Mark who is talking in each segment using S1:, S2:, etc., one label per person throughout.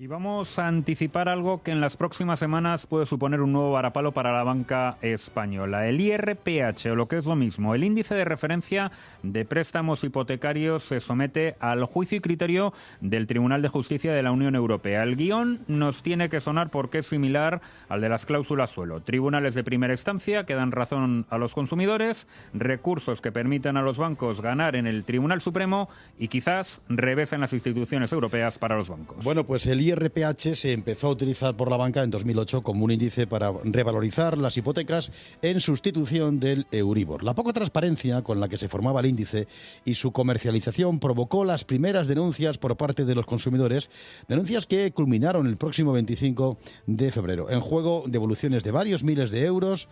S1: Y vamos a anticipar algo que en las próximas semanas puede suponer un nuevo varapalo para la banca española. El IRPH, o lo que es lo mismo, el índice de referencia de préstamos hipotecarios, se somete al juicio y criterio del Tribunal de Justicia de la Unión Europea. El guión nos tiene que sonar porque es similar al de las cláusulas suelo. Tribunales de primera instancia que dan razón a los consumidores, recursos que permitan a los bancos ganar en el Tribunal Supremo y quizás revés en las instituciones europeas para los bancos.
S2: Bueno, pues el IRPH se empezó a utilizar por la banca en 2008 como un índice para revalorizar las hipotecas en sustitución del Euribor. La poca transparencia con la que se formaba el índice y su comercialización provocó las primeras denuncias por parte de los consumidores, denuncias que culminaron el próximo 25 de febrero. En juego, devoluciones de varios miles de euros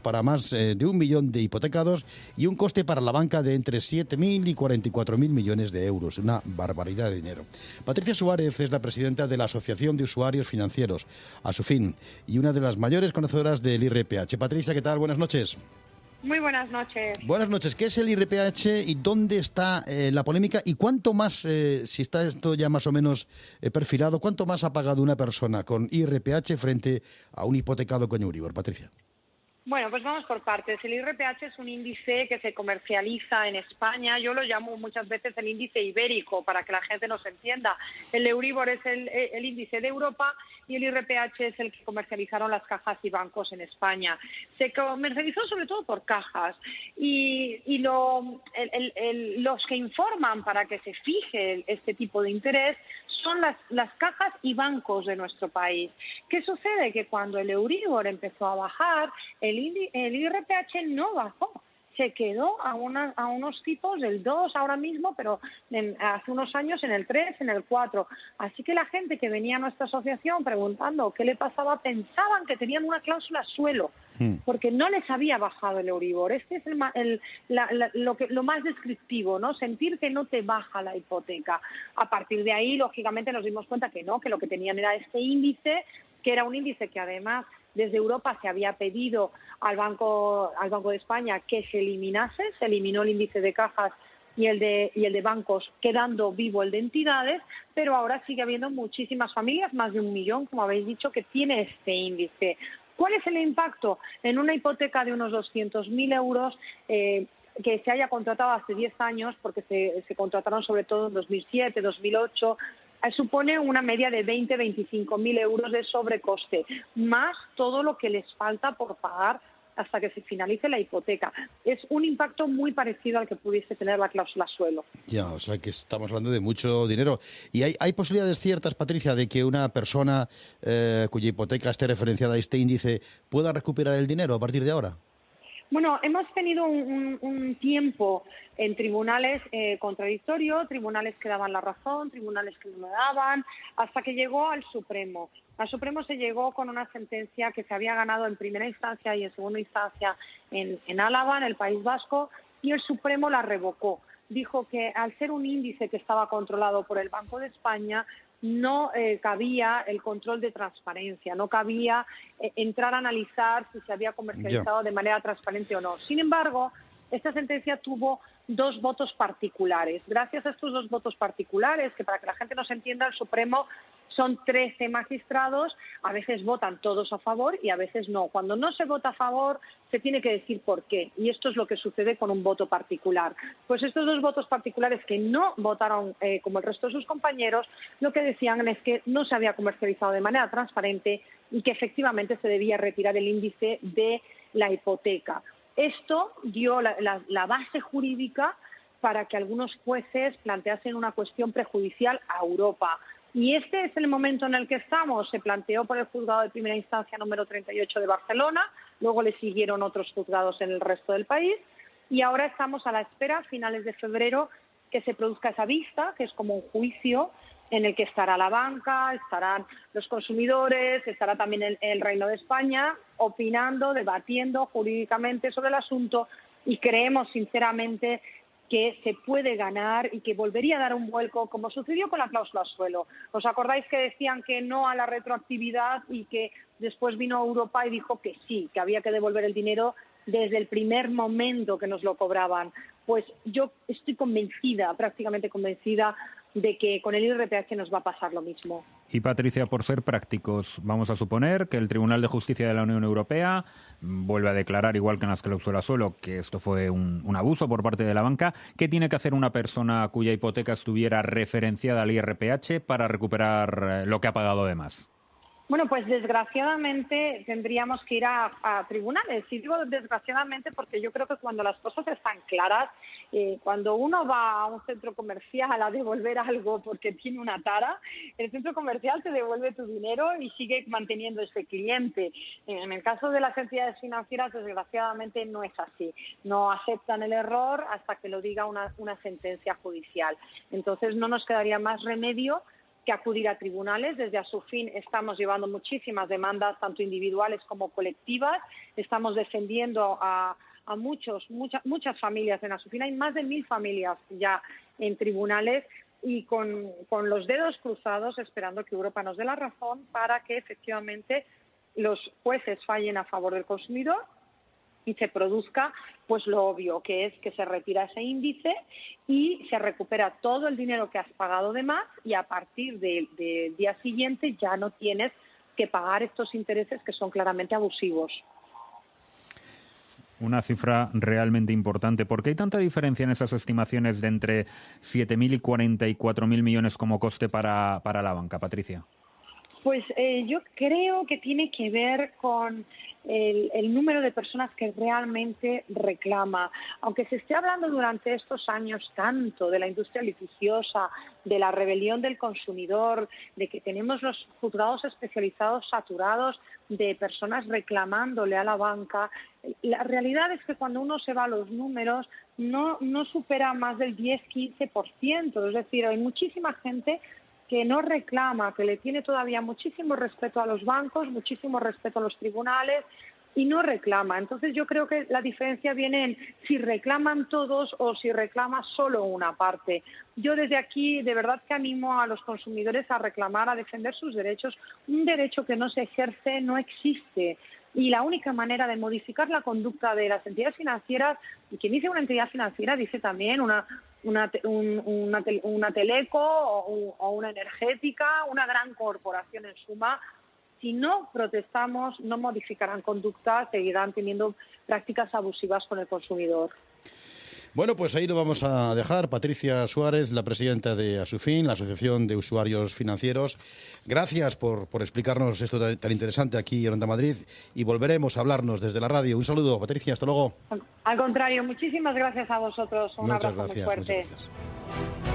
S2: para más de 1 millón de hipotecados y un coste para la banca de entre 7.000 y 44.000 millones de euros. Una barbaridad de dinero. Patricia Suárez es la presidenta de la Asociación de Usuarios Financieros, ASUFIN, y una de las mayores conocedoras del IRPH. Patricia, ¿qué tal? Buenas noches.
S3: Muy buenas noches.
S2: Buenas noches. ¿Qué es el IRPH y dónde está la polémica? ¿Y cuánto más, si está esto ya más o menos perfilado, cuánto más ha pagado una persona con IRPH frente a un hipotecado con Euribor? Patricia.
S3: Bueno, pues vamos por partes. El IRPH es un índice que se comercializa en España. Yo lo llamo muchas veces el índice ibérico, para que la gente nos entienda. El Euribor es el índice de Europa y el IRPH es el que comercializaron las cajas y bancos en España. Se comercializó sobre todo por cajas y los que informan para que se fije este tipo de interés son las cajas y bancos de nuestro país. ¿Qué sucede? Que cuando el Euribor empezó a bajar, el IRPH no bajó, se quedó a unos tipos del 2 ahora mismo, pero hace unos años en el 3, en el 4. Así que la gente que venía a nuestra asociación preguntando qué le pasaba, pensaban que tenían una cláusula suelo, porque no les había bajado el Euribor. Este es lo más descriptivo, ¿no? Sentir que no te baja la hipoteca. A partir de ahí, lógicamente, nos dimos cuenta que no, que lo que tenían era este índice, que era un índice que además desde Europa se había pedido al Banco de España que se eliminase. Se eliminó el índice de cajas y el de bancos, quedando vivo el de entidades, pero ahora sigue habiendo muchísimas familias, más de 1 millón, como habéis dicho, que tiene este índice. ¿Cuál es el impacto? En una hipoteca de unos 200.000 euros que se haya contratado hace 10 años, porque se contrataron sobre todo en 2007, 2008, supone una media de 20-25.000 euros de sobrecoste, más todo lo que les falta por pagar hasta que se finalice la hipoteca. Es un impacto muy parecido al que pudiese tener la cláusula suelo.
S2: Ya, o sea que estamos hablando de mucho dinero. ¿Y hay posibilidades ciertas, Patricia, de que una persona cuya hipoteca esté referenciada a este índice pueda recuperar el dinero a partir de ahora?
S3: Bueno, hemos tenido un tiempo en tribunales contradictorio, tribunales que daban la razón, tribunales que no la daban, hasta que llegó al Supremo. Al Supremo se llegó con una sentencia que se había ganado en primera instancia y en segunda instancia en Álava, en el País Vasco, y el Supremo la revocó. Dijo que al ser un índice que estaba controlado por el Banco de España, no cabía el control de transparencia, no cabía entrar a analizar si se había comercializado de manera transparente o no. Sin embargo, esta sentencia tuvo 2 votos particulares. Gracias a estos 2 votos particulares, que para que la gente nos entienda, el Supremo son 13 magistrados, a veces votan todos a favor y a veces no. Cuando no se vota a favor, se tiene que decir por qué, y esto es lo que sucede con un voto particular. Pues estos 2 votos particulares que no votaron como el resto de sus compañeros, lo que decían es que no se había comercializado de manera transparente y que efectivamente se debía retirar el índice de la hipoteca. Esto dio la base jurídica para que algunos jueces planteasen una cuestión prejudicial a Europa. Y este es el momento en el que estamos. Se planteó por el juzgado de primera instancia número 38 de Barcelona, luego le siguieron otros juzgados en el resto del país y ahora estamos a la espera, a finales de febrero, que se produzca esa vista, que es como un juicio en el que estará la banca, estarán los consumidores, estará también el Reino de España opinando, debatiendo jurídicamente sobre el asunto, y creemos sinceramente que se puede ganar y que volvería a dar un vuelco, como sucedió con la cláusula suelo. ¿Os acordáis que decían que no a la retroactividad y que después vino Europa y dijo que sí, que había que devolver el dinero desde el primer momento que nos lo cobraban? Pues yo estoy convencida, prácticamente convencida, de que con el IRPH nos va a pasar lo mismo.
S1: Y Patricia, por ser prácticos, vamos a suponer que el Tribunal de Justicia de la Unión Europea vuelve a declarar, igual que en las cláusulas suelo, que esto fue un abuso por parte de la banca. ¿Qué tiene que hacer una persona cuya hipoteca estuviera referenciada al IRPH para recuperar lo que ha pagado de más?
S3: Bueno, pues desgraciadamente tendríamos que ir a tribunales. Y digo desgraciadamente porque yo creo que cuando las cosas están claras, cuando uno va a un centro comercial a devolver algo porque tiene una tara, el centro comercial te devuelve tu dinero y sigue manteniendo ese cliente. En el caso de las entidades financieras, desgraciadamente no es así. No aceptan el error hasta que lo diga una sentencia judicial. Entonces no nos quedaría más remedio que acudir a tribunales. Desde Asufin estamos llevando muchísimas demandas, tanto individuales como colectivas. Estamos defendiendo a muchas familias en Asufin. Hay más de 1.000 familias ya en tribunales y con los dedos cruzados esperando que Europa nos dé la razón para que efectivamente los jueces fallen a favor del consumidor y se produzca pues lo obvio, que es que se retira ese índice y se recupera todo el dinero que has pagado de más y a partir del día siguiente ya no tienes que pagar estos intereses que son claramente abusivos.
S1: Una cifra realmente importante. ¿Por qué hay tanta diferencia en esas estimaciones de entre 7.000 y 44.000 millones como coste para la banca, Patricia?
S3: Pues yo creo que tiene que ver con el número de personas que realmente reclama. Aunque se esté hablando durante estos años tanto de la industria litigiosa, de la rebelión del consumidor, de que tenemos los juzgados especializados saturados de personas reclamándole a la banca, la realidad es que cuando uno se va a los números no supera más del 10-15%. Es decir, hay muchísima gente que no reclama, que le tiene todavía muchísimo respeto a los bancos, muchísimo respeto a los tribunales y no reclama. Entonces yo creo que la diferencia viene en si reclaman todos o si reclama solo una parte. Yo desde aquí de verdad que animo a los consumidores a reclamar, a defender sus derechos. Un derecho que no se ejerce no existe. Y la única manera de modificar la conducta de las entidades financieras, y quien dice una entidad financiera dice también una teleco o una energética, una gran corporación en suma. Si no protestamos, no modificarán conductas, seguirán teniendo prácticas abusivas con el consumidor.
S2: Bueno, pues ahí lo vamos a dejar. Patricia Suárez, la presidenta de Asufin, la Asociación de Usuarios Financieros. Gracias por explicarnos esto tan interesante aquí en Onda Madrid y volveremos a hablarnos desde la radio. Un saludo, Patricia, hasta luego.
S3: Al contrario, muchísimas gracias a vosotros. Un abrazo muy fuerte.
S2: Muchas gracias.